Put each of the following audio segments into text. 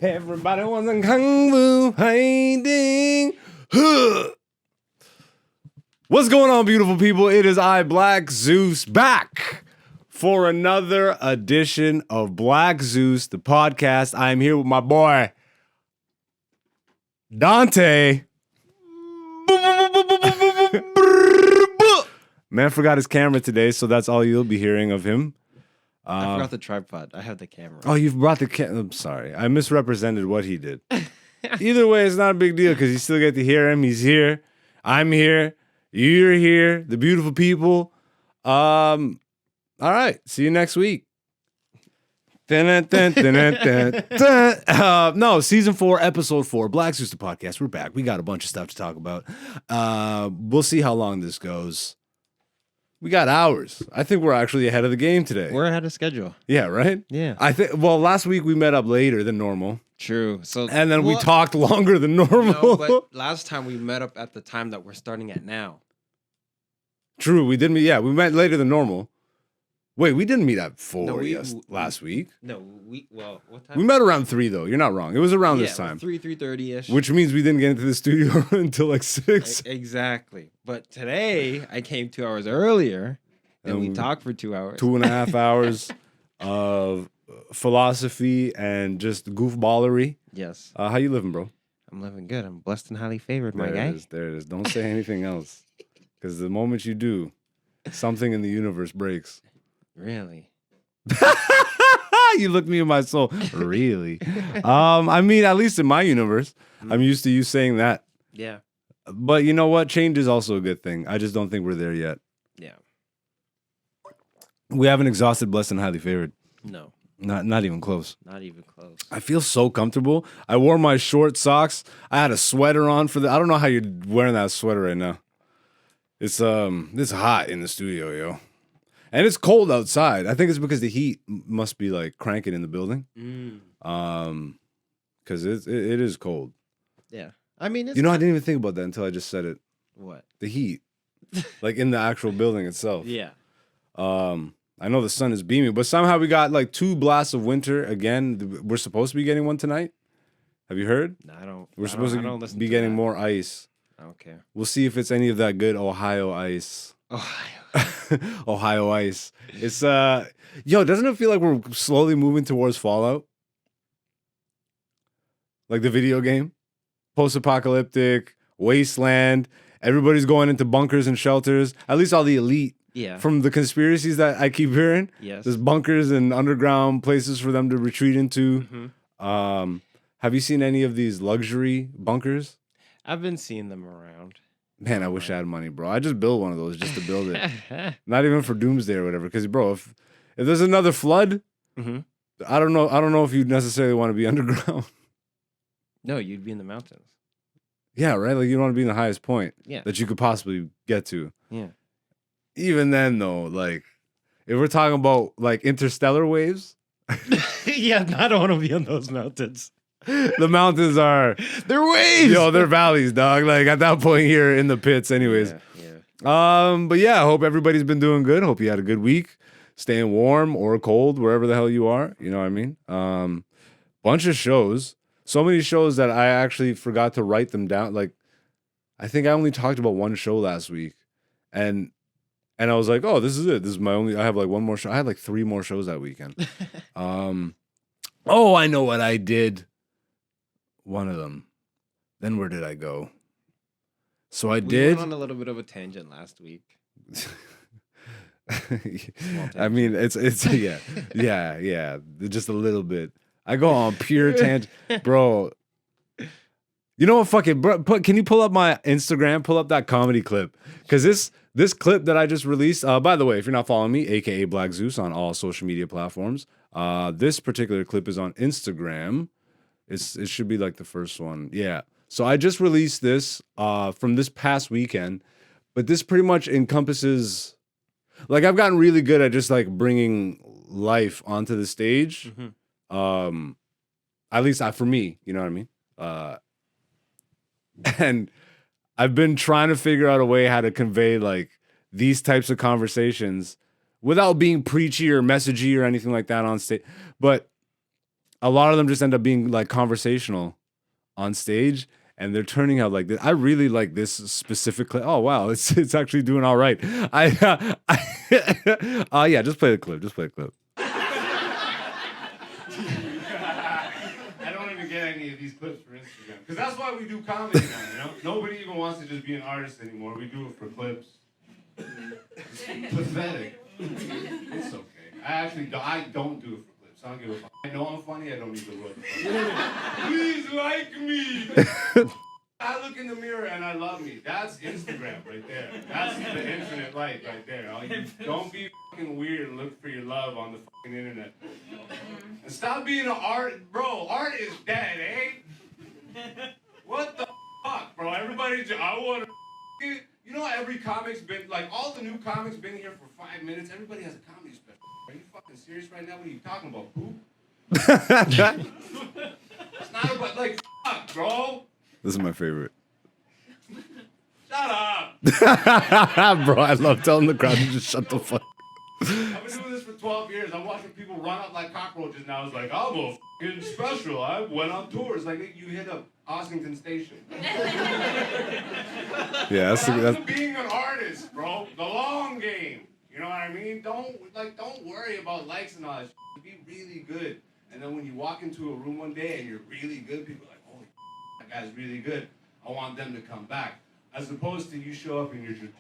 Everybody wants a kung fu fighting. Huh. What's going on, beautiful people? It is I, Black Zeus, back for another edition of Black Zeus, the podcast. I am here with my boy, Dante. Man forgot his camera today, so that's all you'll be hearing of him. I forgot the tripod. I have the camera. Oh, you've brought the camera. I'm sorry. I misrepresented what he did. Either way, it's not a big deal because you still get to hear him. He's here. I'm here. You're here. The beautiful people. All right. See you next week. No, season 4, episode 4, Black Zeus the podcast. We're back. We got a bunch of stuff to talk about. We'll see how long this goes. We got hours. I think we're actually ahead of the game today. We're ahead of schedule. Yeah, right? Yeah. I think. Well, last week we met up later than normal. True. And then we talked longer than normal. No, but last time we met up at the time that we're starting at now. True. We didn't meet. Yeah, we met later than normal. Wait, we didn't meet at 4 last week. No, what time? We met around 3 though. You're not wrong. It was around this time. 3:30ish. Which means we didn't get into the studio until like 6. Exactly. But today I came 2 hours earlier and we talked for 2 hours. 2.5 hours of philosophy and just goofballery. Yes. How you living, bro? I'm living good. I'm blessed and highly favored, my guy. There it is. Don't say anything else. Because the moment you do, something in the universe breaks. Really? You looked me in my soul. Really? I mean, at least in my universe, I'm used to you saying that. Yeah. But you know what? Change is also a good thing. I just don't think we're there yet. Yeah. We haven't exhausted blessed and highly favored. No. Not even close. Not even close. I feel so comfortable. I wore my short socks. I had a sweater on for the. I don't know how you're wearing that sweater right now. It's hot in the studio, yo. And it's cold outside. I think it's because the heat must be like cranking in the building. Because it is cold. Yeah. I mean, I didn't even think about that until I just said it. What? The heat. Like in the actual building itself. Yeah. I know the sun is beaming, but somehow we got like 2 blasts of winter again. We're supposed to be getting one tonight. Have you heard? No, I don't. We're supposed to be getting more ice. I don't care. We'll see if it's any of that good Ohio ice. Ohio ice. It's doesn't it feel like we're slowly moving towards Fallout? Like the video game? Post-apocalyptic, wasteland, everybody's going into bunkers and shelters. At least all the elite. Yeah. From the conspiracies that I keep hearing. Yes. There's bunkers and underground places for them to retreat into. Mm-hmm. Have you seen any of these luxury bunkers? I've been seeing them around. Man, I wish I had money, bro. I just built one of those just to build it. Not even for doomsday or whatever. Because, bro, if there's another flood, I don't know if you'd necessarily want to be underground. No, you'd be in the mountains. Yeah, right? Like, you don't want to be in the highest point that you could possibly get to. Yeah. Even then, though, like, if we're talking about, like, interstellar waves. Yeah, I don't want to be on those mountains. The mountains they're waves. Yo, they're valleys, dog. Like at that point here in the pits, anyways. Yeah. But yeah, I hope everybody's been doing good. Hope you had a good week, staying warm or cold, wherever the hell you are. You know what I mean? Bunch of shows, so many shows that I actually forgot to write them down. Like, I think I only talked about one show last week, and I was like, oh, this is it. This is my only. I have like one more show. I had like 3 more shows that weekend. Oh, I know what I did. One of them. Then where did I go? So we went on a little bit of a tangent last week. I mean, it's yeah, just a little bit. I go on pure tangent, bro. You know what? Fuck it, bro. Can you pull up my Instagram? Pull up that comedy clip, because this clip that I just released. By the way, if you're not following me, aka Black Zeus on all social media platforms, this particular clip is on Instagram. It should be like the first one. Yeah. So I just released this from this past weekend, but this pretty much encompasses, like, I've gotten really good at just like bringing life onto the stage. At least for me, you know what I mean? And I've been trying to figure out a way how to convey like these types of conversations without being preachy or messagey or anything like that on stage. But a lot of them just end up being like conversational on stage, and they're turning out like this. I really like this specific clip. Oh wow, it's actually doing all right. Yeah, just play the clip. Just play the clip. I don't even get any of these clips for Instagram because that's why we do comedy now. You know, nobody even wants to just be an artist anymore. We do it for clips. It's pathetic. It's okay. I don't do it for clips. I don't give a fuck. I know I'm funny. I don't need to look. Please like me. I look in the mirror and I love me. That's Instagram right there. That's the infinite light right there. Don't be fucking weird and look for your love on the fucking internet. And stop being an art, bro. Art is dead, eh? What the fuck, bro? Everybody, I want to. You know, every comic's been like all the new comics been here for 5 minutes. Everybody has a comedy special. Are you fucking serious right now? What are you talking about, poop? It's not about like fuck, bro. This is my favorite. Shut up! Bro, I love telling the crowd to just shut the fuck up. I've been doing this for 12 years. I'm watching people run up like cockroaches now. It's like, I'm a fucking special. I went on tours. Like, you hit up Ossington Station. Yeah, that's being an artist, bro. The long game. You know what I mean? Don't worry about likes and all that shit. Be really good. And then when you walk into a room one day and you're really good, people are like, holy that guy's really good. I want them to come back. As opposed to you show up and you're just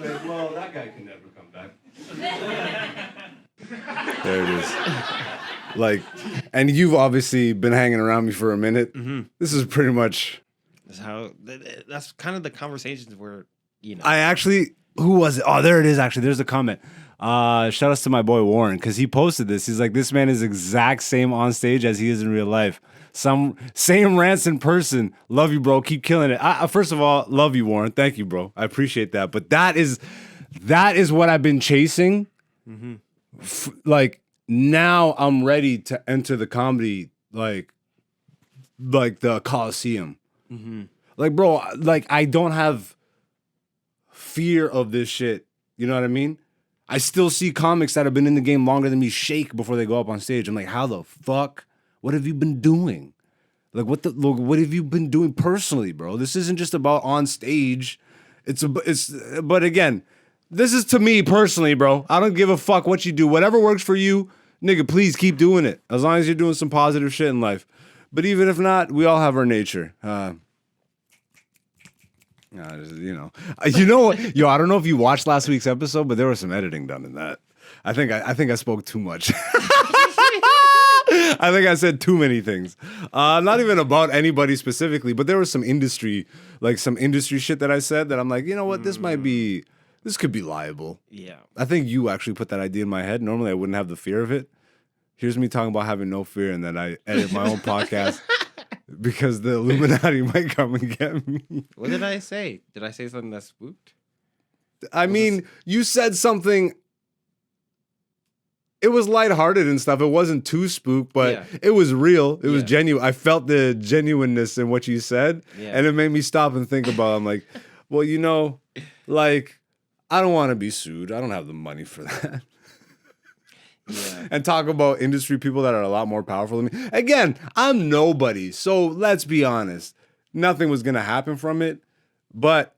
like, well, that guy can never come back. There it is. Like, and you've obviously been hanging around me for a minute. Mm-hmm. This is pretty much. That's kind of the conversations where, you know. I actually, who was it? Oh, there it is. Actually, there's a comment. Shout outs to my boy Warren, because he posted this. He's like, this man is exact same on stage as he is in real life. Same rants in person. Love you, bro. Keep killing it. First of all, love you, Warren. Thank you, bro. I appreciate that. But that is what I've been chasing. Mm-hmm. Like, now I'm ready to enter the comedy, like the Coliseum. Mm-hmm. Like, bro, like, I don't have fear of this shit. You know what I mean? I still see comics that have been in the game longer than me shake before they go up on stage. I'm like, how the fuck? What have you been doing? Like, what have you been doing personally, bro? This isn't just about on stage. But again, this is to me personally, bro. I don't give a fuck what you do. Whatever works for you, nigga, please keep doing it. As long as you're doing some positive shit in life. But even if not, we all have our nature. You know what? Yo, I don't know if you watched last week's episode, but there was some editing done in that. I think I spoke too much. I think I said too many things. Not even about anybody specifically, but there was some industry shit that I said that I'm like, you know what? This could be liable. Yeah. I think you actually put that idea in my head. Normally I wouldn't have the fear of it. Here's me talking about having no fear, and then I edit my own podcast because the Illuminati might come and get me. What did I say? Did I say something that spooked? You said something. It was lighthearted and stuff. It wasn't too spooked, but It was real. It was genuine. I felt the genuineness in what you said, and it made me stop and think about it. I'm like, well, you know, like, I don't want to be sued. I don't have the money for that. Yeah. And talk about industry people that are a lot more powerful than me. Again, I'm nobody, so let's be honest. Nothing was going to happen from it, but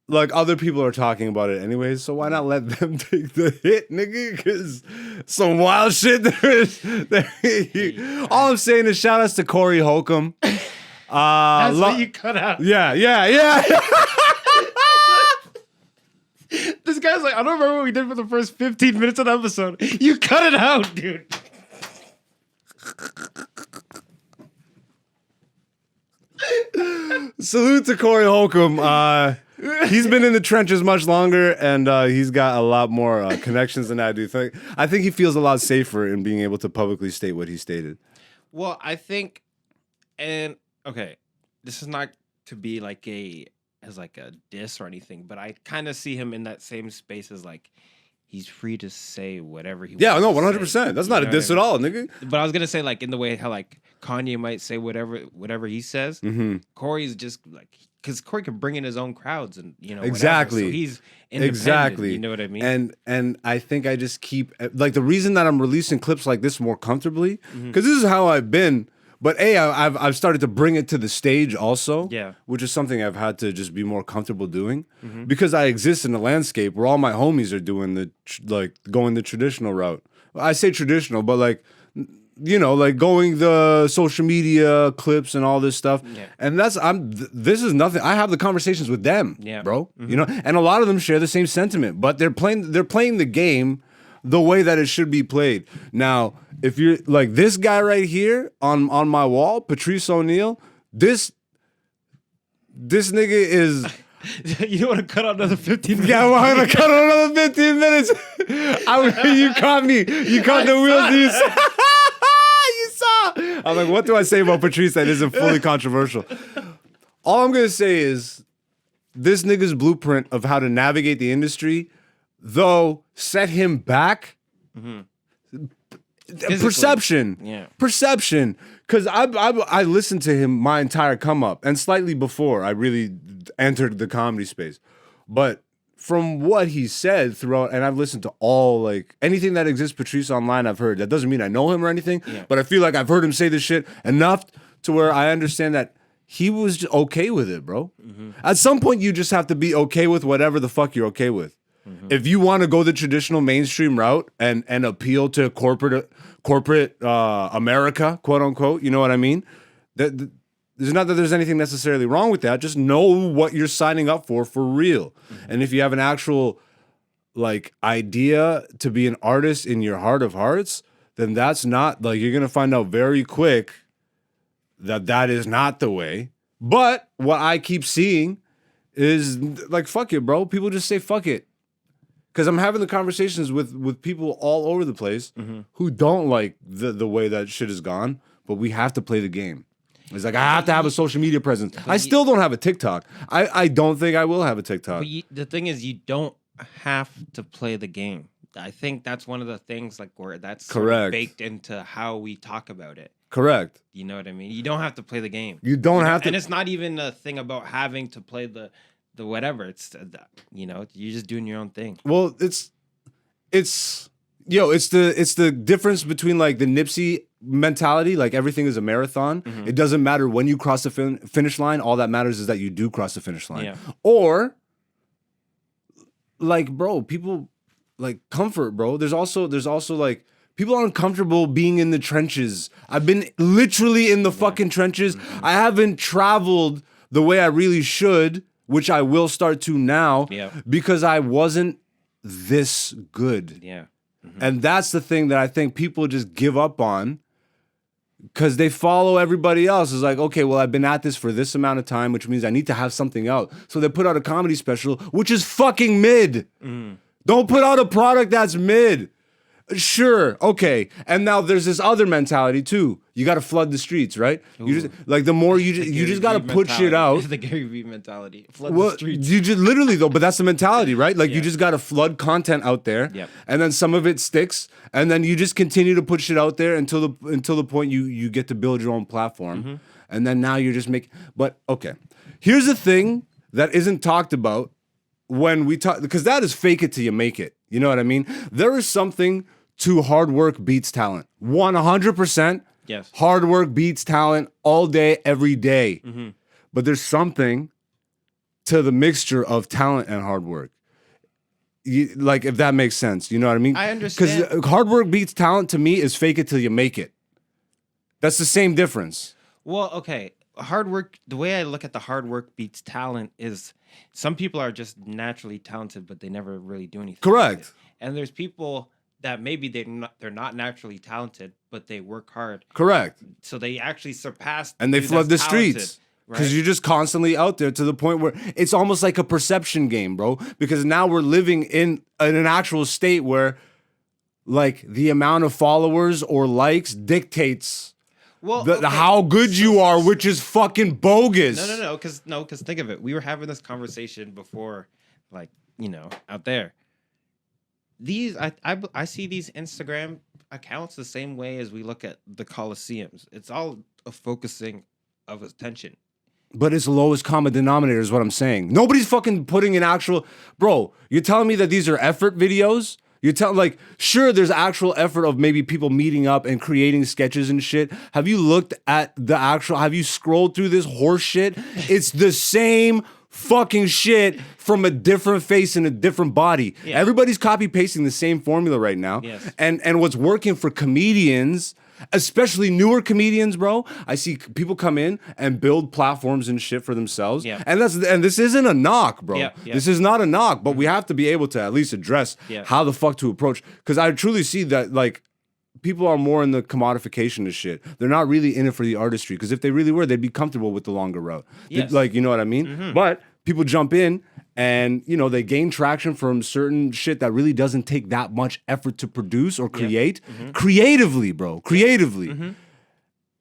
like, other people are talking about it anyways, so why not let them take the hit, nigga? Because some wild shit there is. All I'm saying is shout outs to Corey Holcomb. That's what you cut out. Yeah. This guy's like, I don't remember what we did for the first 15 minutes of the episode. You cut it out, dude. Salute to Corey Holcomb. He's been in the trenches much longer, and he's got a lot more connections than I do. I think he feels a lot safer in being able to publicly state what he stated. Well, I think, and okay, this is not to be like as a diss or anything, but I kind of see him in that same space as like, he's free to say whatever he wants. Yeah, no, 100%. That's not a diss at all, nigga. But I was gonna say, like, in the way how like Kanye might say whatever he says. Mm-hmm. Corey's just like because Corey can bring in his own crowds and Exactly. whatever. So he's independent. Exactly. You know what I mean? And I think I just keep like the reason that I'm releasing clips like this more comfortably Mm-hmm. because this is how I've been. But I've started to bring it to the stage also, Yeah. which is something I've had to just be more comfortable doing Mm-hmm. because I exist in a landscape where all my homies are doing going the traditional route. I say traditional, but like like going the social media clips and all this stuff. Yeah. And this is nothing. I have the conversations with them, Yeah. bro. And a lot of them share the same sentiment, but they're playing the game the way that it should be played. Now, if you're like this guy right here on my wall, Patrice O'Neal, this nigga is You don't want to cut out another 15 minutes? yeah, I'm gonna cut on another 15 minutes. You caught me. You caught the wheels. You saw. I'm like, what do I say about Patrice that isn't fully controversial? All I'm gonna say is this nigga's blueprint of how to navigate the industry, though, set him back. Perception. Yeah. Perception. Because I listened to him my entire come up and slightly before I really entered the comedy space. But from what he said throughout, and I've listened to all, like, anything that exists Patrice online, I've heard. That doesn't mean I know him or anything, but I feel like I've heard him say this shit enough to where I understand that he was just okay with it, bro. At some point, you just have to be okay with whatever the fuck you're okay with. If you want to go the traditional mainstream route and appeal to corporate America, quote unquote, you know what I mean? There's not that there's anything necessarily wrong with that. Just know what you're signing up for real. And if you have an actual like idea to be an artist in your heart of hearts, then that's not like you're gonna find out very quick that is not the way. But what I keep seeing is like, fuck it, bro. People just say fuck it. Because I'm having the conversations with people all over the place who don't like the way that shit is gone, but we have to play the game. It's like, I have to have a social media presence. I still don't have a TikTok. I don't think I will have a TikTok. But the thing is, you don't have to play the game. I think that's one of the things like where that's sort of Correct. baked into how we talk about it. Correct. You know what I mean? You don't have to play the game. You don't have to. And it's not even a thing about having to play the whatever. It's you're just doing your own thing. Well, it's the difference between like the Nipsey mentality, like everything is a marathon. It doesn't matter when you cross the finish line. All that matters is that you do cross the finish line. Yeah. Or like, bro, people like comfort, bro. There's also like people aren't comfortable being in the trenches. I've been literally in the fucking trenches. I haven't traveled the way I really should, which I will start to now because I wasn't this good. Yeah. And that's the thing that I think people just give up on because they follow everybody else. It's like, okay, well, I've been at this for this amount of time, which means I need to have something out. So they put out a comedy special, which is fucking mid. Don't put out a product that's mid. Sure, okay. And now there's this other mentality too. You got to flood the streets, right? You just like the more you just got to put shit out. The Gary Vee mentality. Flood Well, the streets. you just literally though, but that's the mentality, right? Like you just got to flood content out there, and then some of it sticks, and then you just continue to put shit out there until the point you get to build your own platform, and then now you're just making. But okay, here's the thing that isn't talked about when we talk, because that is fake it till you make it. You know what I mean? There is something to hard work beats talent. 100%. Yes. Hard work beats talent all day, every day. But there's something to the mixture of talent and hard work. Like, if that makes sense. You know what I mean? I understand. Because hard work beats talent to me is fake it till you make it. That's the same difference. Well, okay. Hard work, the way I look at the hard work beats talent is some people are just naturally talented, but they never really do anything. Correct. With it. And there's people that maybe they're not naturally talented, but they work hard. Correct. So they actually surpass and they flood the streets because you're just constantly out there to the point where it's almost like a perception game, bro. Because now we're living in an actual state where like the amount of followers or likes dictates how good you are, which is fucking bogus. No, because think of it. We were having this conversation before, like, out there. These I see these Instagram accounts the same way as we look at the Colosseums. It's all a focusing of attention. But it's lowest common denominator is what I'm saying. Nobody's fucking putting in actual, bro. You're telling me that these are effort videos? You're telling, like, sure, there's actual effort of maybe people meeting up and creating sketches and shit. Have you looked at the actual? Have you scrolled through this horse shit? It's the same fucking shit from a different face and a different body. Yeah. Everybody's copy pasting the same formula right now. Yes. And what's working for comedians, especially newer comedians, bro. I see people come in and build platforms and shit for themselves. Yeah. And this isn't a knock, bro. Yeah, yeah. This is not a knock, but we have to be able to at least address Yeah. how the fuck to approach. Because I truly see that, like, people are more in the commodification of shit. They're not really in it for the artistry. Because if they really were, they'd be comfortable with the longer route. Yes. Like, you know what I mean? But people jump in and, you know, they gain traction from certain shit that really doesn't take that much effort to produce or create. Creatively, bro. Creatively.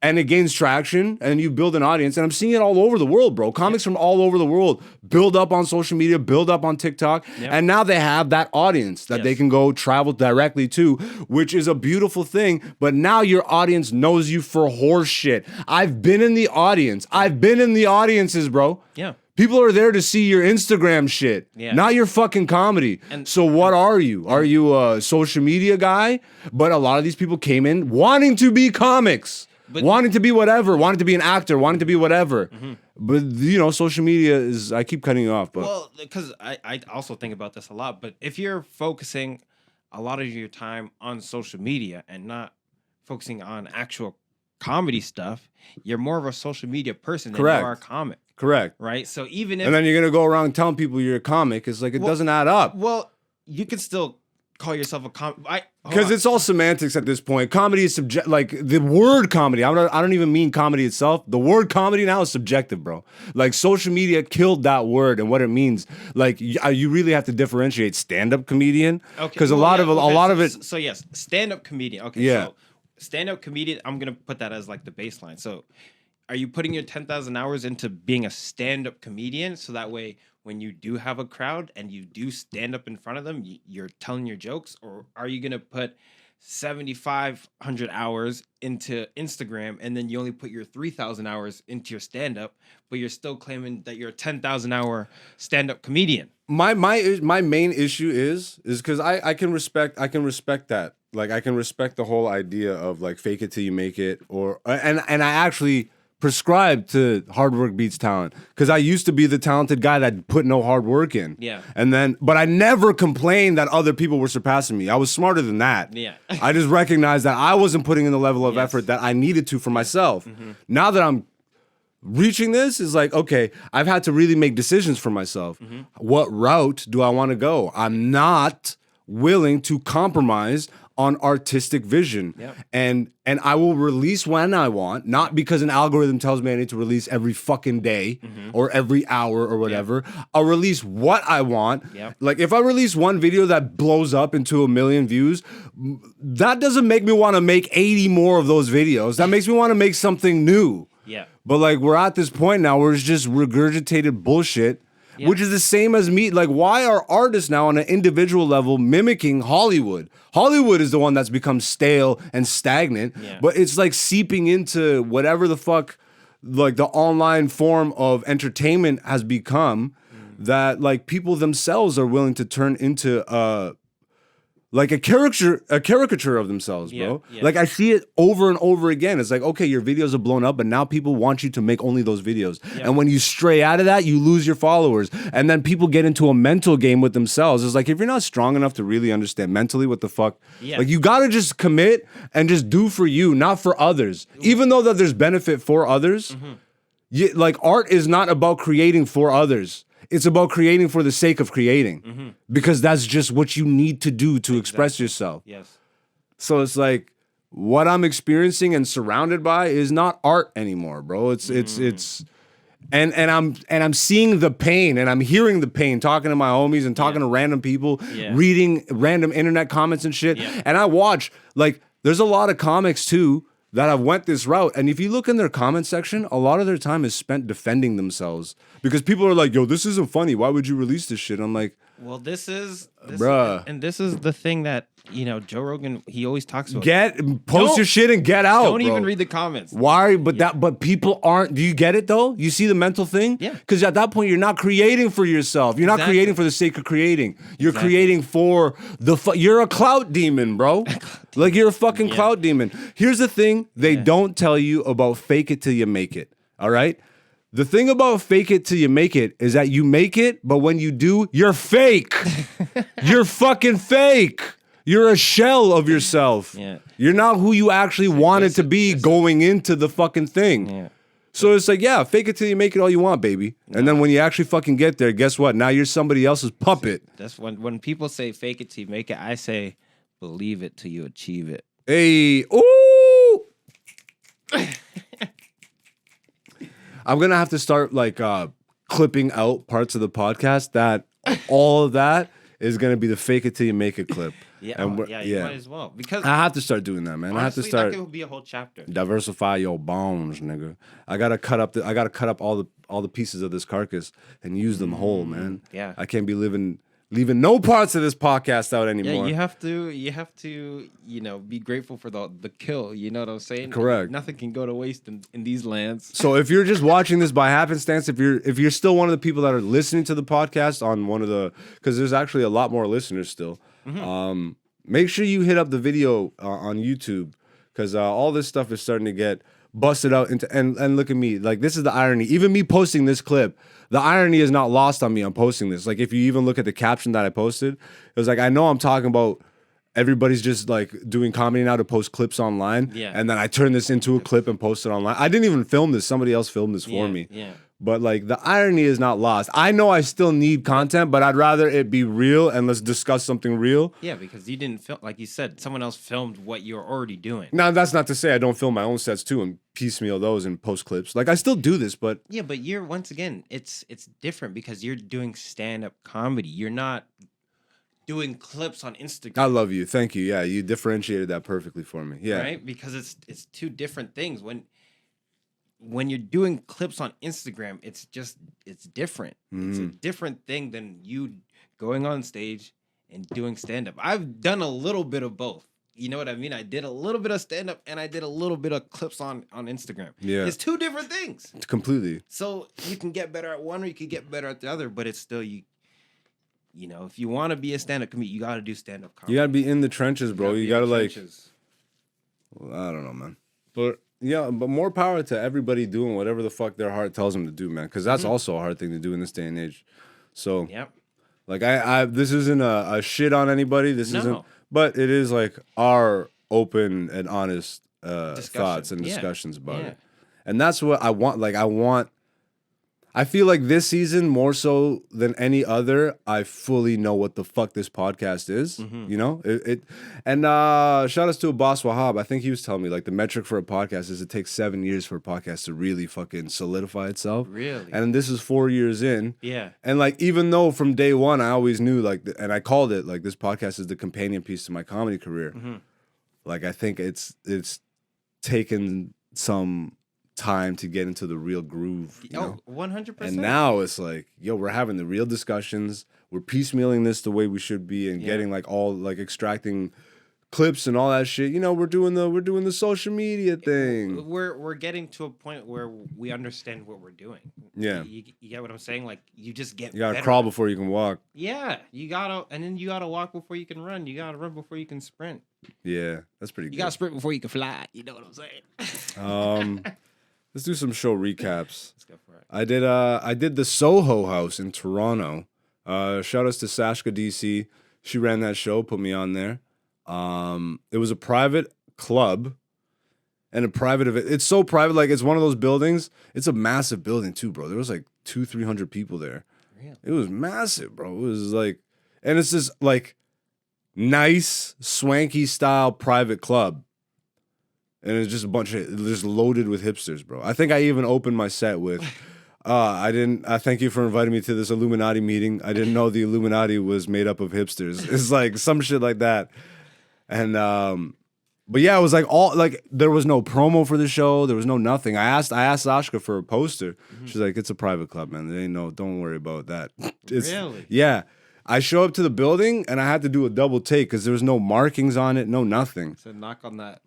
And it gains traction and you build an audience. And I'm seeing it all over the world, bro. Comics from all over the world build up on social media, build up on TikTok. Yep. And now they have that audience that they Yes. can go travel directly to, which is a beautiful thing. But now your audience knows you for horse shit. I've been in the audience. I've been in the audiences, bro. Yeah. People are there to see your Instagram shit, Yeah. not your fucking comedy. And- so what are you? Are you a social media guy? But a lot of these people came in wanting to be comics. Wanting to be whatever, wanting to be an actor, wanting to be whatever. But, you know, social media is, I keep cutting you off, but Well, because I also think about this a lot, but if you're focusing a lot of your time on social media and not focusing on actual comedy stuff, you're more of a social media person than Correct. you are a comic, correct. right? So even if And then you're going to go around telling people you're a comic. It's like, it doesn't add up. well, you can still call yourself a comic. Because it's all semantics at this point. Comedy is subject, like the word comedy. I don't even mean comedy itself. The word comedy now is subjective, bro. Like social media killed that word and what it means. Like you really have to differentiate stand-up comedian. Okay, Because a well, lot yeah, of a okay, lot of it. So yes, stand-up comedian. Okay, Yeah. so stand-up comedian. I'm gonna put that as like the baseline. So, are you putting your 10,000 hours into being a stand-up comedian so that way when you do have a crowd and you do stand up in front of them, you're telling your jokes, or are you gonna put 7,500 hours into Instagram and then you only put your 3,000 hours into your stand-up, but you're still claiming that you're a 10,000 hour stand-up comedian? My main issue is because I can respect that. Like I can respect the whole idea of like fake it till you make it, or and I actually prescribe to hard work beats talent because I used to be the talented guy that put no hard work in. Yeah. But I never complained that other people were surpassing me. I was smarter than that. Yeah. I just recognized that I wasn't putting in the level of Yes. effort that I needed to for myself. Now that I'm reaching this is like, okay, I've had to really make decisions for myself. What route do I want to go? I'm not willing to compromise on artistic vision. Yep. And I will release when I want, not because an algorithm tells me I need to release every fucking day or every hour or whatever. I'll release what I want. Yep. Like if I release one video that blows up into 1 million views, that doesn't make me want to make 80 more of those videos. That makes me want to make something new. Yeah. But like we're at this point now where it's just regurgitated bullshit, Yeah. which is the same as me. Like, why are artists now on an individual level mimicking Hollywood? Hollywood is the one that's become stale and stagnant, Yeah. but it's like seeping into whatever the fuck like the online form of entertainment has become that like people themselves are willing to turn into like a caricature of themselves, bro. Yeah, yeah. Like I see it over and over again. It's like, okay, your videos are blown up, but now people want you to make only those videos. Yeah. And when you stray out of that, you lose your followers. And then people get into a mental game with themselves. It's like if you're not strong enough to really understand mentally what the fuck, Yeah. like you gotta just commit and just do for you, not for others. Even though that there's benefit for others, like art is not about creating for others. It's about creating for the sake of creating, because that's just what you need to do to express yourself. Yes. So it's like what I'm experiencing and surrounded by is not art anymore, bro. It's and I'm seeing the pain and I'm hearing the pain, talking to my homies and talking to random people, Yeah. reading random internet comments and shit. Yeah. And I watch like there's a lot of comics too that have went this route. And if you look in their comment section, a lot of their time is spent defending themselves because people are like, yo, this isn't funny. Why would you release this shit? I'm like, Well, this Bruh. and this is the thing that Joe Rogan he always talks about. Post your shit and get out. Don't bro. even read the comments. Why? But people aren't. Do you get it though? You see the mental thing? Yeah. Because at that point, you're not creating for yourself. You're not creating for the sake of creating. You're creating for you're a clout demon, bro. Like you're a fucking clout demon. Here's the thing: they don't tell you about fake it till you make it. All right. The thing about fake it till you make it is that you make it, but when you do, you're fake. You're fucking fake. You're a shell of yourself. Yeah. You're not who you actually wanted to be going into the fucking thing. Yeah. So it's like, yeah, fake it till you make it all you want, baby. And then when you actually fucking get there, guess what? Now you're somebody else's puppet. That's when people say fake it till you make it, I say believe it till you achieve it. Hey, ooh. I'm gonna have to start like clipping out parts of the podcast that all of that is gonna be the fake it till you make it clip. Yeah, you might as well because I have to start doing that, man. honestly, I have to start. That could be a whole chapter. Diversify your bones, nigga. I gotta cut up all the pieces of this carcass and use them whole, man. Yeah, I can't be leaving no parts of this podcast out anymore. Yeah, you have to, be grateful for the kill. You know what I'm saying? Correct. Nothing can go to waste in these lands. So if you're just watching this by happenstance, if you're still one of the people that are listening to the podcast on one of the, because there's actually a lot more listeners still. Mm-hmm. Make sure you hit up the video on YouTube because all this stuff is starting to get busted out into and look at me, like this is the irony. Even me posting this clip, the irony is not lost on me. I'm posting this. Like if you even look at the caption that I posted, it was like I know I'm talking about everybody's just like doing comedy now to post clips online. Yeah. And then I turn this into a clip and post it online. I didn't even film this. Somebody else filmed this for me. Yeah. But like the irony is not lost. I know I still need content, but I'd rather it be real and let's discuss something real. Yeah, because you didn't film, like you said, someone else filmed what you're already doing. Now that's not to say I don't film my own sets too and piecemeal those and post clips. Like I still do this, but yeah, but you're once again, it's different because you're doing stand-up comedy. You're not doing clips on Instagram. I love you. Thank you. Yeah, you differentiated that perfectly for me. Yeah. Right? Because it's two different things. When you're doing clips on Instagram, it's different. It's a different thing than you going on stage and doing stand-up. I've done a little bit of both. You know what I mean? I did a little bit of stand-up and I did a little bit of clips on Instagram. Yeah. It's two different things. Completely. So you can get better at one or you can get better at the other, but it's still you know, if you want to be a stand-up comedian, you got to do stand-up comedy. You got to be in the trenches, bro. You got to like trenches. I don't know, man. But yeah, but more power to everybody doing whatever the fuck their heart tells them to do, man. Because that's also a hard thing to do in this day and age. So, Yep. like, I this isn't a shit on anybody. This No. isn't, but it is like our open and honest Discussion. thoughts and Yeah. discussions about Yeah. it. And that's what I want. Like, I feel like this season more so than any other, I fully know what the fuck this podcast is. You know, and shout outs to Boss Wahab. I think he was telling me like the metric for a podcast is it takes 7 years for a podcast to really fucking solidify itself. Really? And this is 4 years in. Yeah. And like even though from day one I always knew like, and I called it like this podcast is the companion piece to my comedy career. Like I think it's taken some time to get into the real groove. You know? 100%. And now it's like, yo, we're having the real discussions. We're piecemealing this the way we should be and getting like all like extracting clips and all that shit. You know, we're doing the social media thing. We're getting to a point where we understand what we're doing. Yeah. You get what I'm saying? Like you just get You gotta better. crawl before you can walk. Yeah. You gotta walk before you can run. You gotta run before you can sprint. Yeah, that's pretty You good. gotta sprint before you can fly. You know what I'm saying? Let's do some show recaps. Let's go for it. I did the Soho House in Toronto. Shout outs to Sashka DC. She ran that show, put me on there. It was a private club and a private event. It's so private, like it's one of those buildings. It's a massive building too, bro. There was like 200-300 people there. Really? It was massive, bro. It was like, and it's this like nice, swanky style private club. And it's just a bunch of just loaded with hipsters, bro. I think I even opened my set with, I thank you for inviting me to this Illuminati meeting. I didn't know the Illuminati was made up of hipsters. It's like some shit like that. And but yeah, it was like all like there was no promo for the show. There was no nothing. I asked Ashka for a poster. She's like, it's a private club, man. They ain't don't worry about that. Really? Yeah. I show up to the building and I had to do a double take because there was no markings on it, no nothing. So knock on that.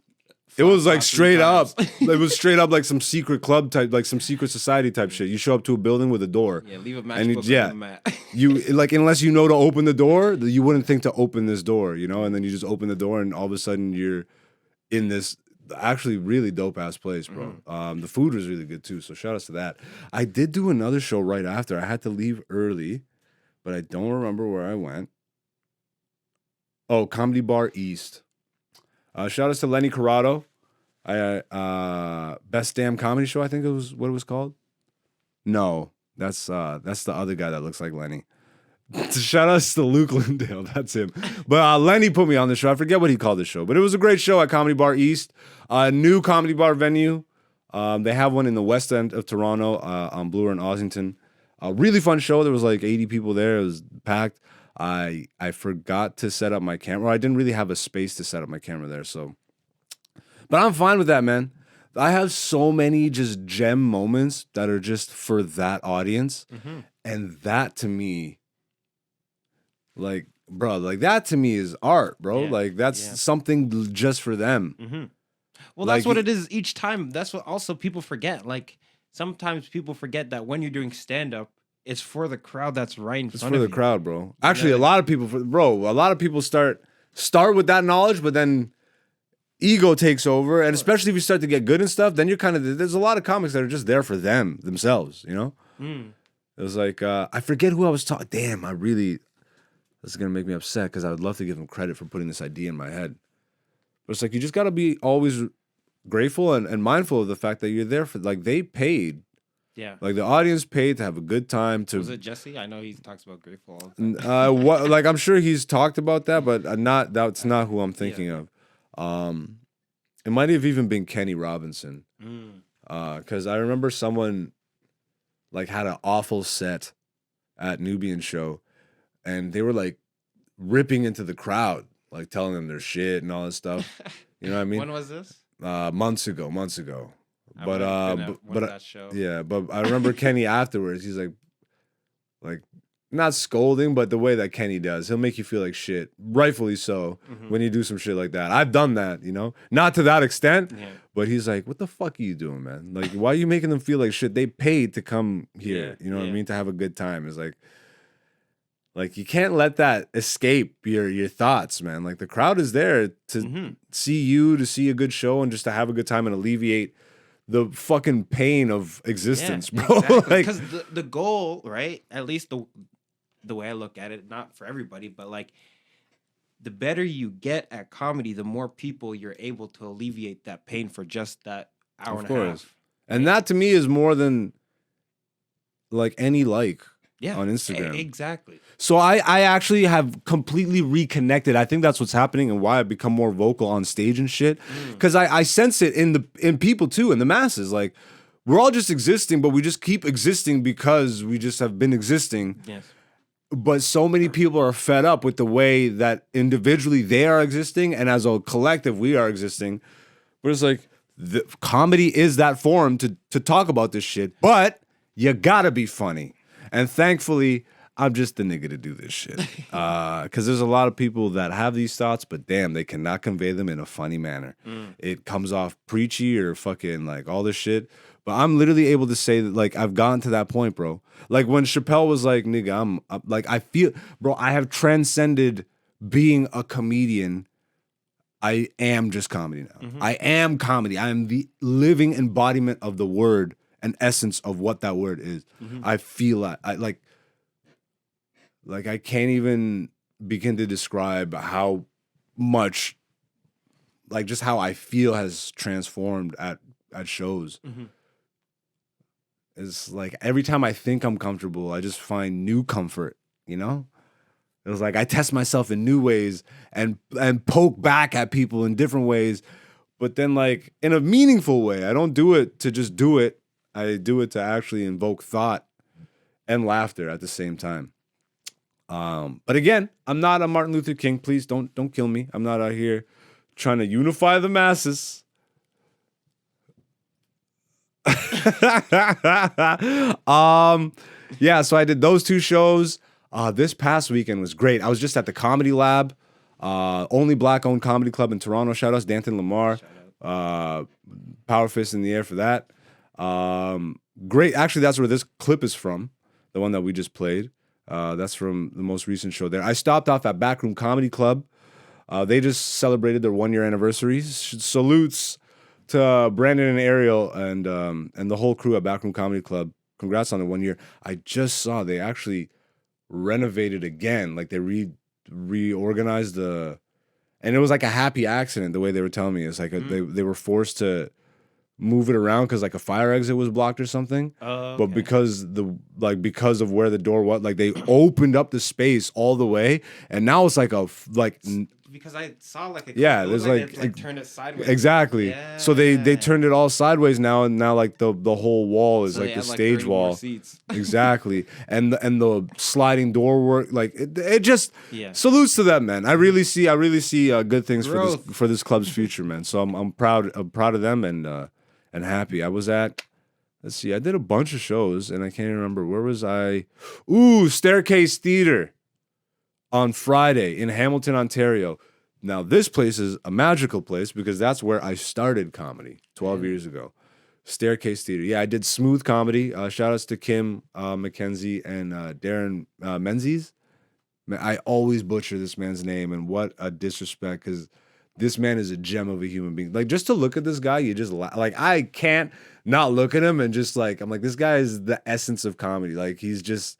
It was like straight up. times. It was straight up like some secret club type, like some secret society type shit. You show up to a building with a door. Yeah, leave a And matchbook yeah. on the mat. You like unless you know to open the door, you wouldn't think to open this door, you know, and then you just open the door and all of a sudden you're in this actually really dope ass place, bro. The food was really good too, so shout outs to that. I did do another show right after. I had to leave early, but I don't remember where I went. Oh, Comedy Bar East. Shout outs to Lenny Corrado. Best Damn Comedy Show, I think it was what it was called. No, that's the other guy that looks like Lenny. Shout outs to Luke Lindale, that's him. But Lenny put me on the show. I forget what he called the show, but it was a great show at Comedy Bar East, a new comedy bar venue. They have one in the west end of Toronto on Bloor and Ossington. A really fun show. There was like 80 people there. It was packed. I forgot to set up my camera. I didn't really have a space to set up my camera there, so. But I'm fine with that, man. I have so many just gem moments that are just for that audience. And that to me, like, bro, like that to me is art, bro. Yeah. Like that's something just for them. Well, Like, that's what it is each time. That's what also people forget. Like sometimes people forget that when you're doing stand up, it's for the crowd that's right in It's front for of the you. crowd, bro. Actually, a lot of people, a lot of people start with that knowledge, but then ego takes over, and especially if you start to get good and stuff, then you're kind of there's a lot of comics that are just there for themselves, you know. It was like I forget who I was talking. Damn, this is gonna make me upset because I would love to give him credit for putting this idea in my head. But it's like you just gotta be always grateful and mindful of the fact that you're there for like they paid. Yeah. Like the audience paid to have a good time. To Was it Jesse? I know he talks about grateful all the time. what? Like I'm sure he's talked about that, but that's not who I'm thinking of. It might have even been Kenny Robinson. Because I remember someone like had an awful set at Nubian show, and they were like ripping into the crowd, like telling them their shit and all this stuff. You know what I mean? When was this? Months ago. But that show. yeah, but I remember Kenny afterwards. He's like not scolding, but the way that Kenny does, he'll make you feel like shit, rightfully so, when you do some shit like that. I've done that, you know, not to that extent, but he's like, "What the fuck are you doing, man? Like, why are you making them feel like shit? They paid to come here, you know what I mean, to have a good time." It's like you can't let that escape your thoughts, man. Like the crowd is there to see you, to see a good show, and just to have a good time and alleviate the fucking pain of existence, bro. Exactly. Like, because the goal, right? At least the way I look at it, not for everybody, but like the better you get at comedy, the more people you're able to alleviate that pain for just that hour and a half. And that to me is more than like any like on Instagram. Exactly. So I actually have completely reconnected. I think that's what's happening and why I've become more vocal on stage and shit. Because I sense it in people too, in the masses. Like we're all just existing, but we just keep existing because we just have been existing. Yes. But so many people are fed up with the way that individually they are existing and as a collective we are existing. But it's like comedy is that forum to talk about this shit, but you gotta be funny. And thankfully, I'm just the nigga to do this shit. Because there's a lot of people that have these thoughts, but damn, they cannot convey them in a funny manner. It comes off preachy or fucking like all this shit. But I'm literally able to say that like I've gotten to that point, bro. Like when Chappelle was like, nigga, I'm like, I feel, bro, I have transcended being a comedian. I am just comedy now. I am comedy. I am the living embodiment of the word and essence of what that word is. I feel that. I like I can't even begin to describe how much, like just how I feel has transformed at shows. It's like every time I think I'm comfortable, I just find new comfort, you know? It was like I test myself in new ways and poke back at people in different ways, but then like in a meaningful way. I don't do it to just do it. I do it to actually invoke thought and laughter at the same time. But again, I'm not a Martin Luther King. Please don't kill me. I'm not out here trying to unify the masses. Yeah, so I did those two shows. This past weekend was great. I was just at the Comedy Lab, only black-owned comedy club in Toronto. Shout outs Dante and Lamar. Power fist in the air for that. Great. Actually, that's where this clip is from, the one that we just played. That's from the most recent show there. I stopped off at Backroom Comedy Club. They just celebrated their 1-year anniversary. Salutes to Brandon and Ariel and the whole crew at Backroom Comedy Club. Congrats on the 1 year. I just saw they actually renovated again. Like they reorganized and it was like a happy accident the way they were telling me. It's like they were forced to move it around because like a fire exit was blocked or something. Okay. But because of where the door was, like they opened up the space all the way, and now it's like because I saw like a there's like turned it sideways. Exactly. Yeah. So they turned it all sideways now, and now like the whole wall is So like they the add, stage 30 more wall. seats. Exactly. And the sliding door work, like it just salutes to them, man. I really see good things Growth. for this club's future, man. So I'm proud of them and happy. I was at, let's see, I did a bunch of shows and I can't even remember, where was I? Staircase Theater on Friday in Hamilton, Ontario. Now, this place is a magical place because that's where I started comedy 12 years ago. Staircase Theater. Yeah, I did smooth comedy. Shout outs to Kim McKenzie and Darren Menzies. Man, I always butcher this man's name, and what a disrespect, because this man is a gem of a human being. Like, just to look at this guy, you just like, I can't not look at him and just like, I'm like, this guy is the essence of comedy. Like, he's just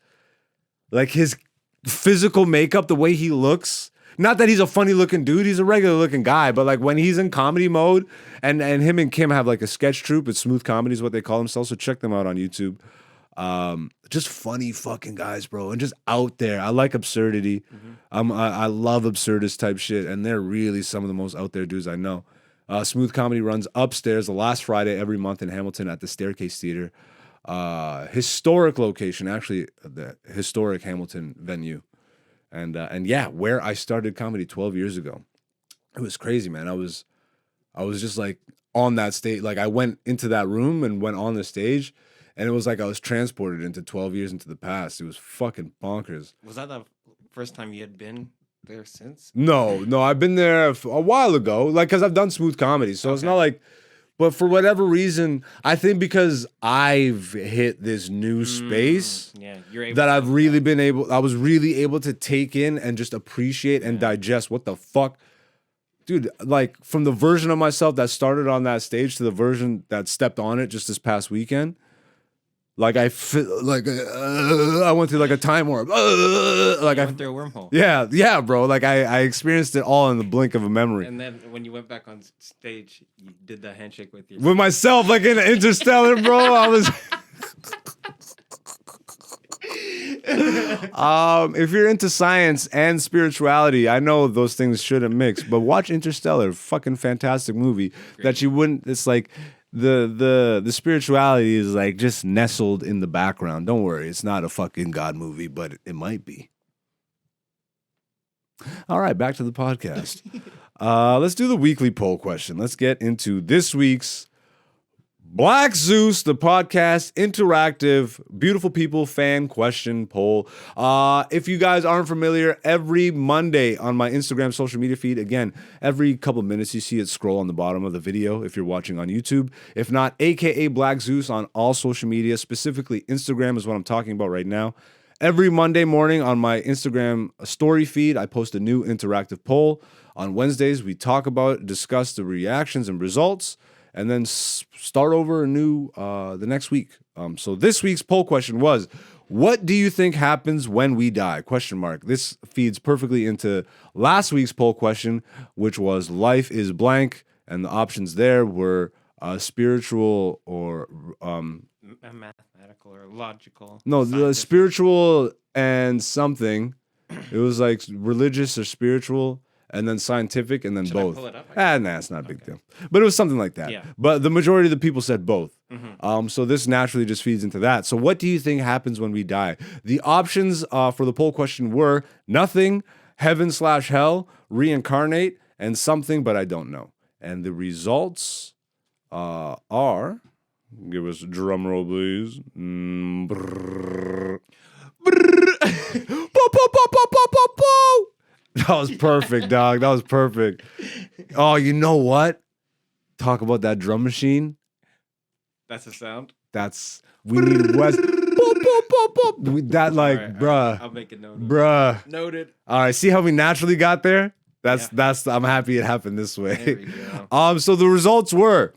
like his physical makeup, the way he looks. Not that he's a funny looking dude, he's a regular looking guy, but like when he's in comedy mode, and him and Kim have like a sketch troupe, it's Smooth Comedy is what they call themselves, so check them out on YouTube. Just funny fucking guys, bro, and just out there. I like absurdity. I love absurdist type shit, and they're really some of the most out there dudes I know. Smooth Comedy runs upstairs the last Friday every month in Hamilton at the Staircase Theater. Historic location, actually, the historic Hamilton venue. And yeah, where I started comedy 12 years ago. It was crazy, man. I was just like on that stage. Like I went into that room and went on the stage, and it was like I was transported into 12 years into the past. It was fucking bonkers. Was that the first time you had been there since? No, I've been there a while ago, like, because I've done smooth comedy. So it's not like, but for whatever reason, I think because I've hit this new space you're able that I was really able to take in and just appreciate and digest what the fuck. Dude, like from the version of myself that started on that stage to the version that stepped on it just this past weekend, like I went through like a time warp. Like I went through a wormhole. Yeah, bro. Like I experienced it all in the blink of a memory. And then when you went back on stage, you did the handshake with your with myself, like in Interstellar, bro. I was. If you're into science and spirituality, I know those things shouldn't mix, but watch Interstellar, fucking fantastic movie. Great. That you wouldn't. It's like the spirituality is like just nestled in the background. Don't worry, it's not a fucking God movie, but it might be. All right, back to the podcast. Let's do the weekly poll question. Let's get into this week's Black Zeus, the podcast, interactive, beautiful people fan question poll. If you guys aren't familiar, every Monday on my Instagram social media feed, again, every couple minutes you see it scroll on the bottom of the video if you're watching on YouTube. If not, aka Black Zeus on all social media, specifically Instagram is what I'm talking about right now. Every Monday morning on my Instagram story feed, I post a new interactive poll. On Wednesdays, we talk about, discuss the reactions and results, and then start over anew the next week. So this week's poll question was, what do you think happens when we die? ? This feeds perfectly into last week's poll question, which was life is blank, and the options there were spiritual or mathematical or logical. No, the spiritual and something. It was like religious or spiritual, and then scientific, and then Should both. I pull it up? It's not a big deal. But it was something like that. Yeah. But the majority of the people said both. So this naturally just feeds into that. So what do you think happens when we die? The options for the poll question were nothing, heaven/hell, reincarnate, and something, but I don't know. And the results are, give us a drum roll, please. That was perfect, dog. That was perfect. Oh, you know what? Talk about that drum machine. That's a sound. We need West. That like, All right, bruh. I'll make a note. Bruh. Noted. All right, see how we naturally got there? I'm happy it happened this way. There we go. So the results were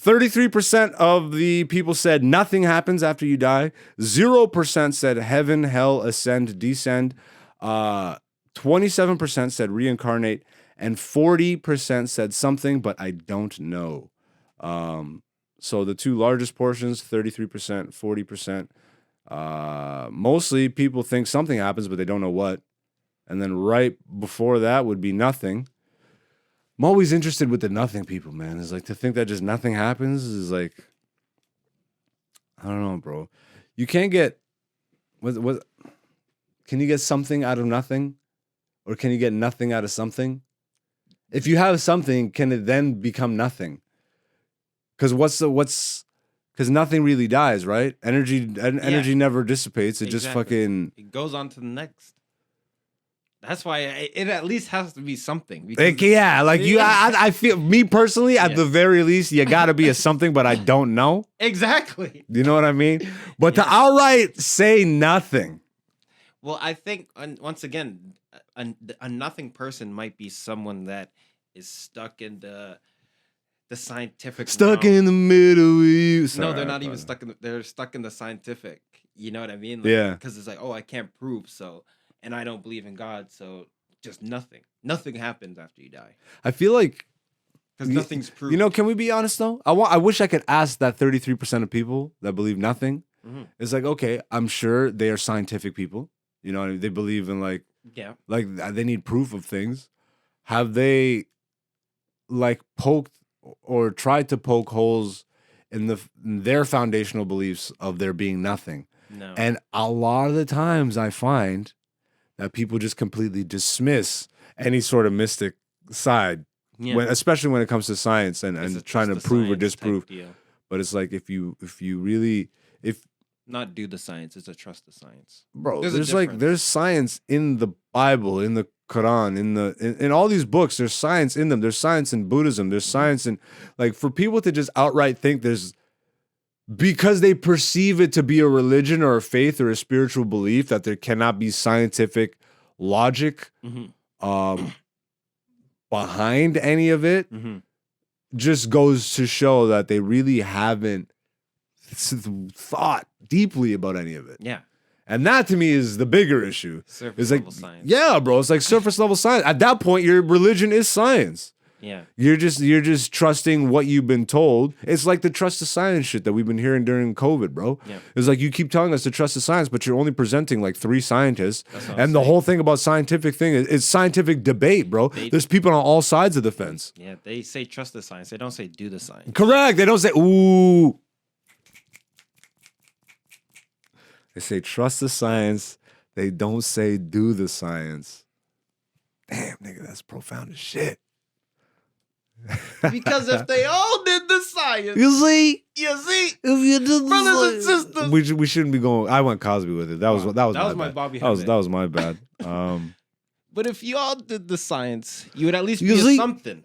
33% of the people said nothing happens after you die. 0% said heaven, hell, ascend, descend. 27% said reincarnate, and 40% said something, but I don't know. So the two largest portions, 33%, 40%. Mostly people think something happens, but they don't know what. And then right before that would be nothing. I'm always interested with the nothing people, man. It's like to think that just nothing happens is like, I don't know, bro. You can't get, what can you get something out of nothing? Or can you get nothing out of something? If you have something, can it then become nothing? Because because nothing really dies, right? Energy never dissipates. It just fucking... It goes on to the next. That's why it at least has to be something. I feel, me personally, at the very least, you got to be a something, but I don't know. Exactly. You know what I mean? But to outright say nothing. Well, I think, once again, a nothing person might be someone that is stuck in the scientific Stuck realm. in the Middle East. No, they're not even stuck they're stuck in the scientific. You know what I mean? Yeah. Because it's like, oh, I can't prove, so... And I don't believe in God, so just nothing. Nothing happens after you die. I feel like... Because nothing's proved. You know, can we be honest, though? I wish I could ask that 33% of people that believe nothing. Mm-hmm. It's like, okay, I'm sure they are scientific people. You know, they believe in, like... Yeah. Like, they need proof of things. Have they, like, poked or tried to poke holes in their foundational beliefs of there being nothing? No. And a lot of the times I find... that people just completely dismiss any sort of mystic side, especially when it comes to science and trying to prove or disprove. But it's like if you really not do the science, it's a trust the science, bro. There's science in the Bible, in the Quran, in all these books. There's science in them. There's science in Buddhism. There's science in, like, for people to just outright think there's, because they perceive it to be a religion or a faith or a spiritual belief, that there cannot be scientific logic behind any of it, just goes to show that they really haven't thought deeply about any of it. Yeah. And that to me is the bigger issue. Surface level science. Yeah, bro. It's like surface level science. At that point, your religion is science. Yeah. You're just trusting what you've been told. It's like the trust the science shit that we've been hearing during COVID, bro. Yeah. It's like you keep telling us to trust the science, but you're only presenting like 3 scientists. And the whole thing about scientific thing is it's scientific debate, bro. There's people on all sides of the fence. Yeah, they say trust the science. They don't say do the science. Correct. They don't say, ooh. They say trust the science. They don't say do the science. Damn, nigga, that's profound as shit. Because if they all did the science, you see, if you did the brothers and sisters, we shouldn't be going. I went Cosby with it. That was my Bobby. That was my bad. But if you all did the science, you would at least be something.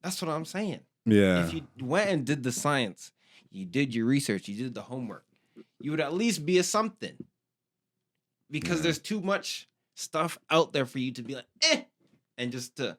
That's what I'm saying. Yeah. If you went and did the science, you did your research, you did the homework, you would at least be a something. Because there's too much stuff out there for you to be like, and just to.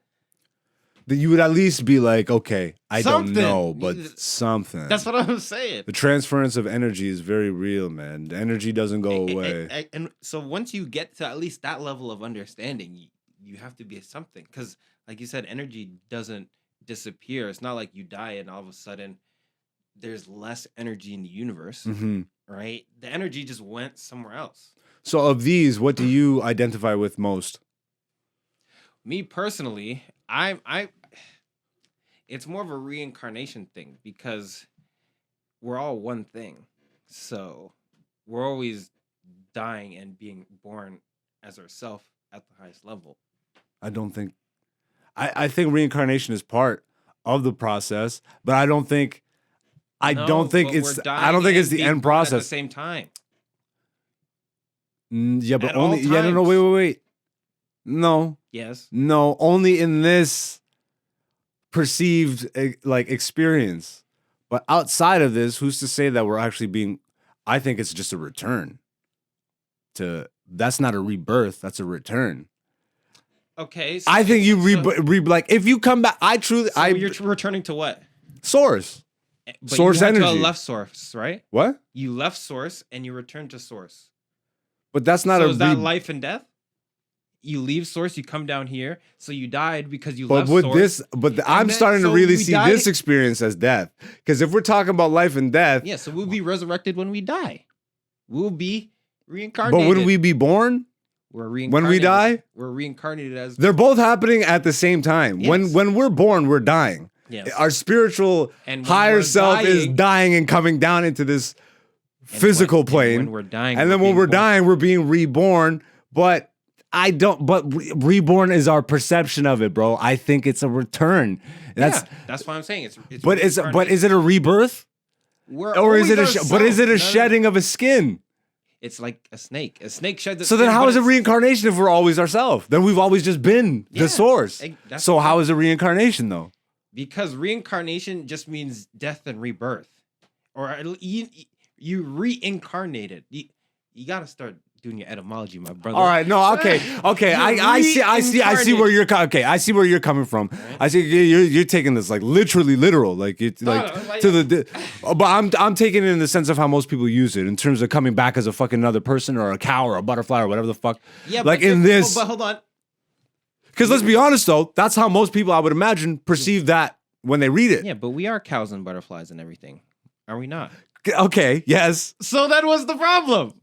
That you would at least be like, okay, I something. Don't know, but something. That's what I'm saying. The transference of energy is very real, man. The energy doesn't go away. And so once you get to at least that level of understanding, you have to be something. Because, like you said, energy doesn't disappear. It's not like you die and all of a sudden there's less energy in the universe, right? The energy just went somewhere else. So of these, what do you identify with most? Me personally, it's more of a reincarnation thing because we're all one thing. So we're always dying and being born as ourselves at the highest level. I think reincarnation is part of the process, but I don't think it's the end process at the same time. Yeah, but At all only. Yeah, no, times. wait. No, Yes. no, only in this perceived like experience. But outside of this, who's to say that we're actually being? I think it's just a return. That's not a rebirth. That's a return. Okay. I think you like if you come back. You're returning to what? Source. But Source you went energy. to a left source, right? What? You left source and you return to source. But that's not So a. is that life and death? You leave source, you come down here, so you died because you But left with source. this, I'm then- starting to so really we see died- this experience as death. Because if we're talking about life and death, Yeah, so we'll be resurrected when we die. We'll be reincarnated. but when we be born, we're when we reincarnated. die, We're reincarnated as they're both happening at the same time. Yes. When we're born, we're dying. yes. Our spiritual And when higher we're self is dying- dying and coming down into this and physical when- plane. And when we're dying, And then when being we're born. dying, we're being reborn. But reborn is our perception of it, bro. I think it's a return. That's why I'm saying it's but is it a rebirth? We're Or is it always a ourselves. shedding of a skin? It's like a snake. A snake sheds its So then skin, how but is it it's- reincarnation if we're always ourselves? Then we've always just been Yeah, the source. that's So the how thing. is it reincarnation though? Because reincarnation just means death and rebirth, or you reincarnated. You got to start doing your etymology, my brother. All right, no, okay. I see where you're I see where you're coming from. Right. I see you're taking this like literally literal, like it's like no, like- to the. But I'm taking it in the sense of how most people use it in terms of coming back as a fucking another person or a cow or a butterfly or whatever the fuck. Yeah, like but in this. But hold on. Because let's be honest though, that's how most people I would imagine perceive that when they read it. Yeah, but we are cows and butterflies and everything, are we not? Okay, yes. So that was the problem.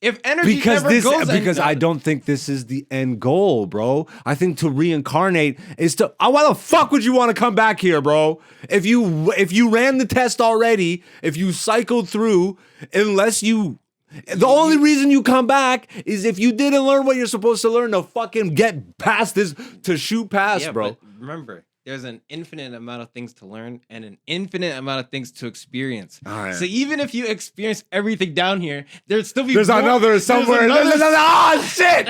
If energy never goes Because I don't think this is the end goal, bro. I think to reincarnate is to why the fuck would you want to come back here, bro? If you ran the test already, if you cycled through, unless you the only reason you come back is if you didn't learn what you're supposed to learn to fucking get past this, to shoot past, yeah, bro. But remember, there's an infinite amount of things to learn and an infinite amount of things to experience. All right. So even if you experience everything down here, there'd still be There's more, another somewhere. there's another- Oh shit!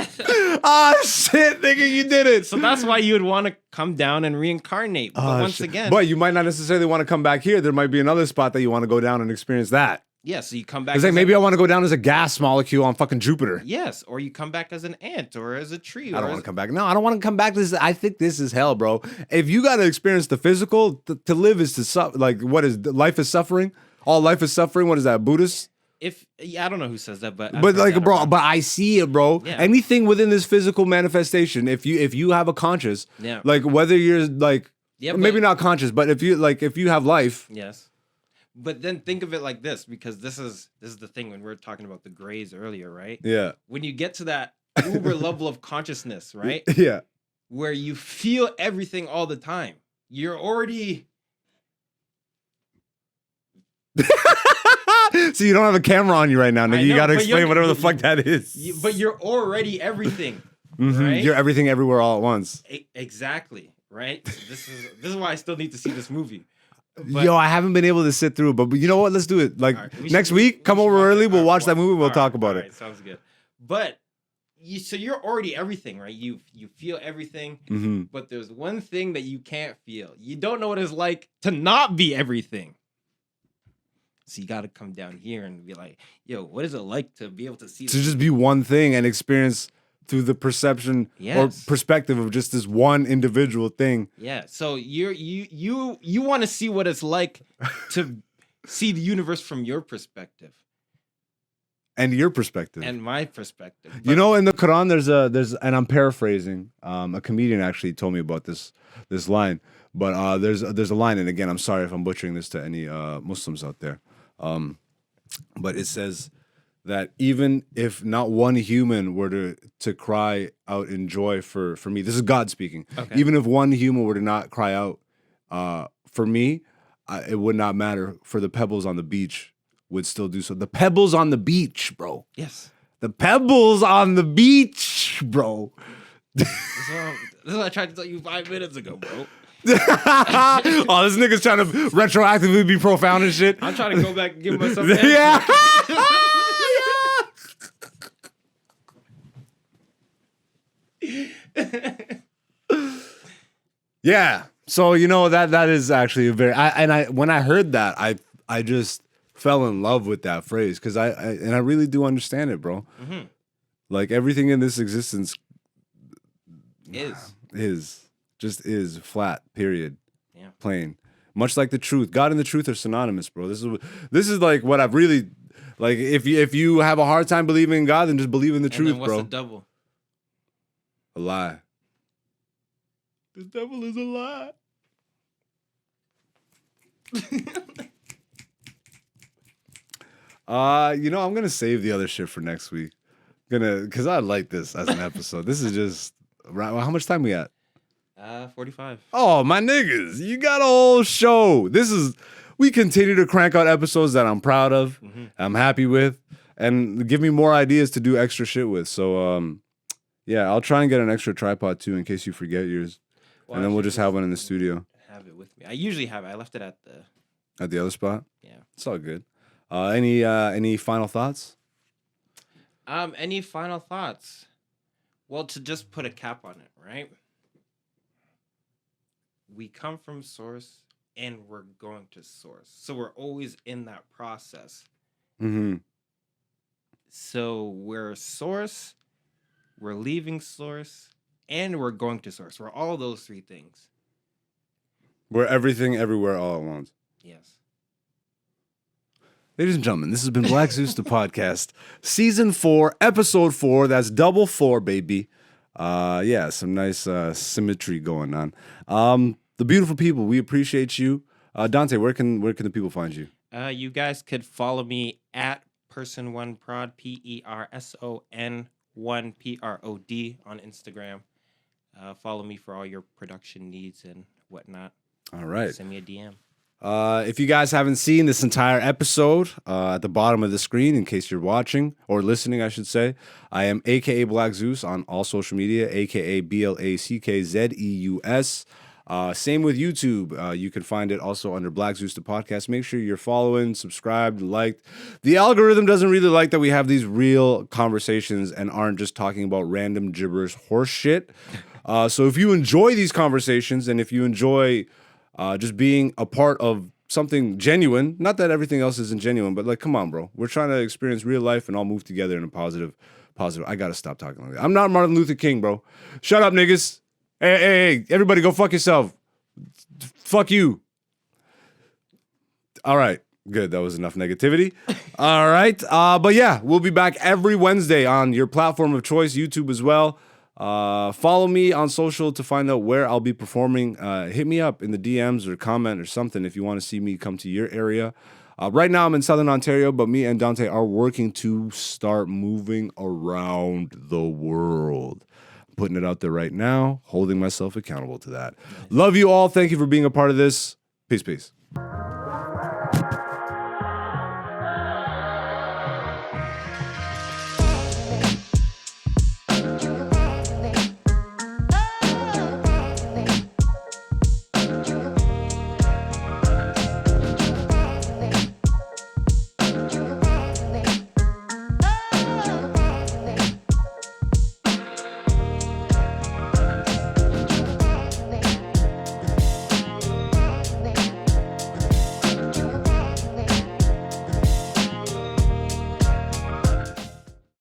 Oh shit, nigga, you did it. So that's why you would want to come down and reincarnate. But once Shit. again, But you might not necessarily want to come back here. There might be another spot that you want to go down and experience that. yeah, so you come back. It's like as maybe I want to go down as a gas molecule on fucking Jupiter. yes, or you come back as an ant or as a tree. I don't or want as- to come back. No, I don't want to come back. I think this is hell, bro. If you got to experience the physical, to live is to suffer. Like, what is life is suffering? All life is suffering. What is that? Buddhist? I don't know who says that, but I've But heard like, that bro, around. but I see it, bro. Yeah. Anything within this physical manifestation, if you have a conscious, Yeah. like whether you're like, Yeah, maybe but- not conscious, but if you have life, Yes. But then think of it like this, because this is the thing when we were talking about the grays earlier, right? yeah, When you get to that uber level of consciousness, right? yeah. Where you feel everything all the time. You're already So you don't have a camera on you right now, I nigga. You know, got to but explain you're- whatever the fuck that is. but you're already everything. Mhm. right? You're everything everywhere all at once. Exactly, right? So this is why I still need to see this movie. But- Yo, I haven't been able to sit through it, but you know what? Let's do it. Like All right, we next should- week, we come should over watch early. it. We'll All watch right, that movie. We'll all talk right, about all it. right, sounds good. But so you're already everything, right? You feel everything, Mhm. but there's one thing that you can't feel. You don't know what it's like to not be everything. So you got to come down here and be like, "Yo, what is it like to be able to see?" To this?" just be one thing and experience through the perception Yes. or perspective of just this one individual thing. Yeah. So you want to see what it's like to see the universe from your perspective And your perspective. and my perspective. You know, in the Quran, there's, and I'm paraphrasing. A comedian actually told me about this line, but there's a line, and again, I'm sorry if I'm butchering this to any Muslims out there, but it says that even if not one human were to cry out in joy for me, this is God speaking. Okay. Even if one human were to not cry out for me, it would not matter. For the pebbles on the beach would still do so. The pebbles on the beach, bro. Yes. The pebbles on the beach, bro. This is what I tried to tell you 5 minutes ago, bro. Oh, this nigga's trying to retroactively be profound and shit. I'm trying to go back and give myself Yeah. Yeah. So that is actually a very when I heard that I just fell in love with that phrase because I really do understand it, bro. Mm-hmm. Like everything in this existence Is flat. Period. Yeah. Plain. Much like the truth. God and the truth are synonymous, bro. This is like what I've really like. If you have a hard time believing in God, then just believe in the truth, then what's bro. the double? A lie. The devil is a lie. I'm gonna save the other shit for next week. Because I like this as an episode. This is just how much time we at? 45. Oh, my niggas, you got a whole show. We continue to crank out episodes that I'm proud of, I'm happy with, and give me more ideas to do extra shit with. So, yeah, I'll try and get an extra tripod too in case you forget yours, and then we'll just have one in the studio. Have it with me. I usually have it. I left it at the other spot. Yeah, it's all good. Any final thoughts? Any final thoughts? Well, to just put a cap on it, right? We come from source and we're going to source. So we're always in that process. Mm-hmm. So we're source, we're leaving source, and we're going to source. We're all those three things. We're everything, everywhere, all at once. Yes. Ladies and gentlemen, this has been Black Zeus, the podcast. Season 4, episode 4. That's double 4, baby. Yeah, some nice symmetry going on. The beautiful people, we appreciate you. Dante, where can the people find you? You guys could follow me at person1prod, PERSON1PROD on Instagram. Follow me for all your production needs and whatnot. All right. Send me a DM. If you guys haven't seen this entire episode, at the bottom of the screen, in case you're watching or listening, I should say, I am AKA Black Zeus on all social media, AKA BLACKZEUS. Same with YouTube. You can find it also under Black Zeus, the podcast. Make sure you're following, subscribed, liked. The algorithm doesn't really like that we have these real conversations and aren't just talking about random gibberish horse shit. So if you enjoy these conversations and if you enjoy just being a part of something genuine, not that everything else isn't genuine, but like, come on, bro. We're trying to experience real life and all move together in a positive. I gotta stop talking like that. I'm not Martin Luther King, bro. Shut up, niggas. Hey, everybody go fuck yourself. Fuck you. All right. Good. That was enough negativity. All right. But yeah, we'll be back every Wednesday on your platform of choice, YouTube as well. Follow me on social to find out where I'll be performing. Hit me up in the DMs or comment or something if you want to see me come to your area. Right now I'm in Southern Ontario, but me and Dante are working to start moving around the world. I'm putting it out there right now, holding myself accountable to that. Love you all. Thank you for being a part of this. Peace.